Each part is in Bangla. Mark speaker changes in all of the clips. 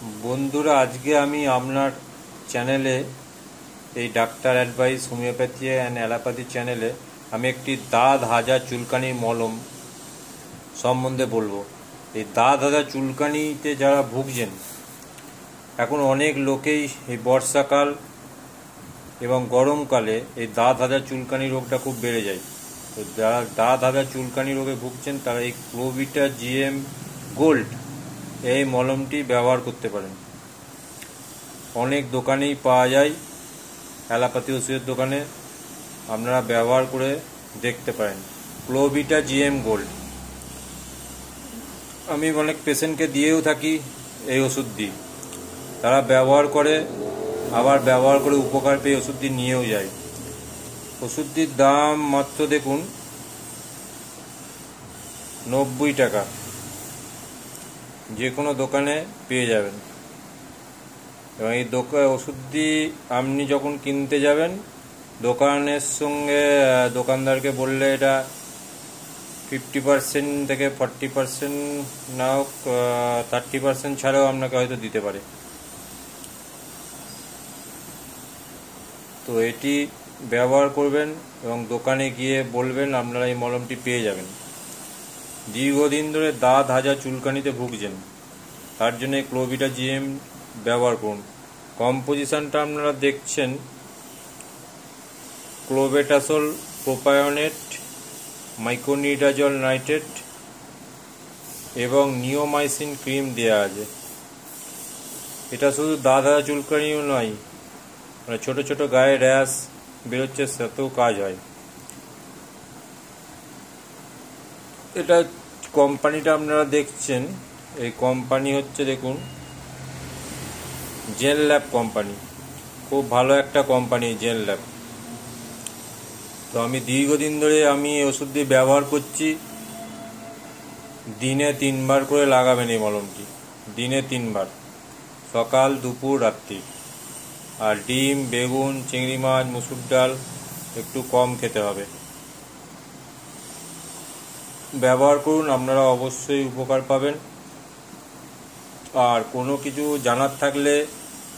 Speaker 1: বন্ধুরা, আজকে আমি আপনার চ্যানেলে এই doctor advice homeopathy and allopathy চ্যানেলে আমি একটি দাঁত হাজা চুলকানির মলম সম্বন্ধে বলবো। এই দাঁত হাজা চুলকানিতে যারা ভুগছেন, এখন অনেক লোকেই এই বর্ষাকাল এবং গরমকালে এই দাঁত হাজা চুলকানি রোগটা খুব বেড়ে যায়। তো যারা দাঁত হাজা চুলকানি রোগে ভুগছেন তারা এই ক্লোভিটা জিএম গোল্ড এই মলমটি ব্যবহার করতে পারেন। অনেক দোকানেই পাওয়া যায়, অ্যালোপ্যাথি ওষুধের দোকানে আপনারা ব্যবহার করে দেখতে পারেন। ক্লোভিটা জিএম গোল্ড আমি অনেক পেশেন্টকে দিয়েও থাকি, এই ওষুধ দিই, তারা ব্যবহার করে, আবার ব্যবহার করে উপকার পেয়ে ওষুধটি নিয়েও যায়। ওষুধটির দাম মাত্র দেখুন 90 টাকা, যে কোনো দোকানে পেয়ে যাবেন। এবং এই ওষুধটি আপনি যখন কিনতে যাবেন, দোকানের সঙ্গে দোকানদারকে বললে এটা 50% থেকে 40% না হোক 30% ছাড়াও আপনাকে হয়তো দিতে পারে। তো এটি ব্যবহার করবেন এবং দোকানে গিয়ে বলবেন আপনারা এই মলমটি পেয়ে যাবেন। দীর্ঘদিন ধরে দাঁত হাজা চুলকানিতে ভুগছেন, তার জন্য ক্লোভিটা জিএম ব্যবহার করুন। কম্পোজিশনটা আপনারা দেখছেন, ক্লোবেটাসল প্রোপায়োনেট, মাইক্রোনিডাজল নাইট্রেট এবং নিওমাইসিন ক্রিম দেওয়া আছে। এটা শুধু দাঁত হাজা চুলকানিও নয়, মানে ছোট ছোট গায়ে র্যাশ বেরোচ্ছে, সেটাতেও কাজ হয়। এটা কোম্পানিটা আপনারা দেখছেন, এই কোম্পানি হচ্ছে দেখুন জেন ল্যাব কোম্পানি, খুব ভালো একটা কোম্পানি জেন ল্যাব। তো আমি দীর্ঘদিন ধরে আমি এই ওষুধটি ব্যবহার করছি। দিনে 3 বার করে লাগাবেন এই মলমটি, দিনে 3 বার, সকাল, দুপুর, রাত্রি। আর ডিম, বেগুন, চিংড়ি মাছ, মুসুর ডাল একটু কম খেতে হবে। ব্যবহার করুন, আপনারা অবশ্যই উপকার পাবেন। আর কোনো কিছু জানার থাকলে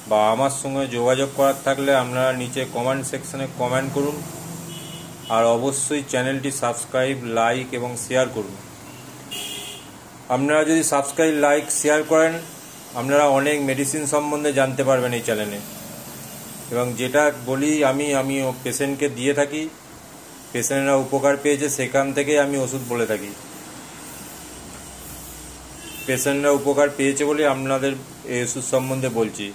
Speaker 1: বা আমার সঙ্গে যোগাযোগ করার থাকলে আপনারা নিচে কমেন্ট সেকশনে কমেন্ট করুন। আর অবশ্যই চ্যানেলটি সাবস্ক্রাইব, লাইক এবং শেয়ার করুন। আপনারা যদি সাবস্ক্রাইব, লাইক, শেয়ার করেন, আপনারা অনেক মেডিসিন সম্বন্ধে জানতে পারবেন এই চ্যানেলে। এবং যেটা বলি আমি পেশেন্টকে দিয়ে থাকি, পেশেন্টরা উপকার পেয়েছে, সেখান থেকে আমি ওষুধ বলে থাকি। পেশেন্টরা উপকার পেয়েছে বলে আপনাদের এই ওষুধ সম্বন্ধে বলছি।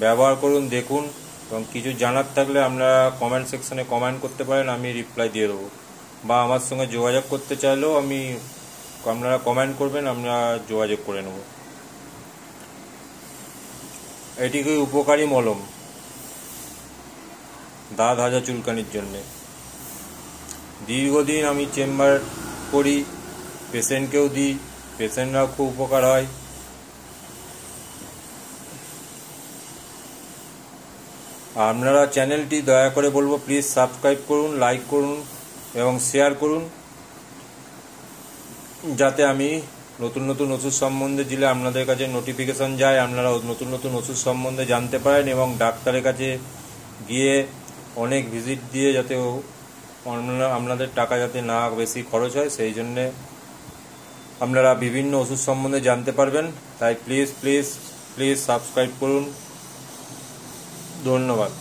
Speaker 1: ব্যবহার করুন, দেখুন, এবং কিছু জানার থাকলে আপনারা কমেন্ট সেকশনে কমেন্ট করতে পারেন, আমি রিপ্লাই দিয়ে দেবো। বা আমার সঙ্গে যোগাযোগ করতে চাইলেও আপনারা কমেন্ট করবেন, আমরা যোগাযোগ করে নেব। এটি খুবই উপকারী মলম দাঁত হাজা চুলকানির জন্যে। দীর্ঘদিন আমি চেম্বার করি, পেশেন্টকেও দিই, পেশেন্টরাও খুব উপকার হয়। আপনারা চ্যানেলটি দয়া করে বলবো, প্লিজ সাবস্ক্রাইব করুন, লাইক করুন এবং শেয়ার করুন, যাতে আমি নতুন নতুন ওষুধ সম্বন্ধে দিলে আপনাদের কাছে নোটিফিকেশন যায়, আপনারা নতুন নতুন ওষুধ সম্বন্ধে জানতে পারেন এবং ডাক্তারের কাছে গিয়ে অনেক ভিজিট দিয়ে যাতে আপনাদের টাকা যাতে না বেশি খরচ হয়, সেই জন্যে আপনারা বিভিন্ন ওষুধ সম্বন্ধে জানতে পারবেন। তাই প্লিজ প্লিজ প্লিজ সাবস্ক্রাইব করুন। ধন্যবাদ।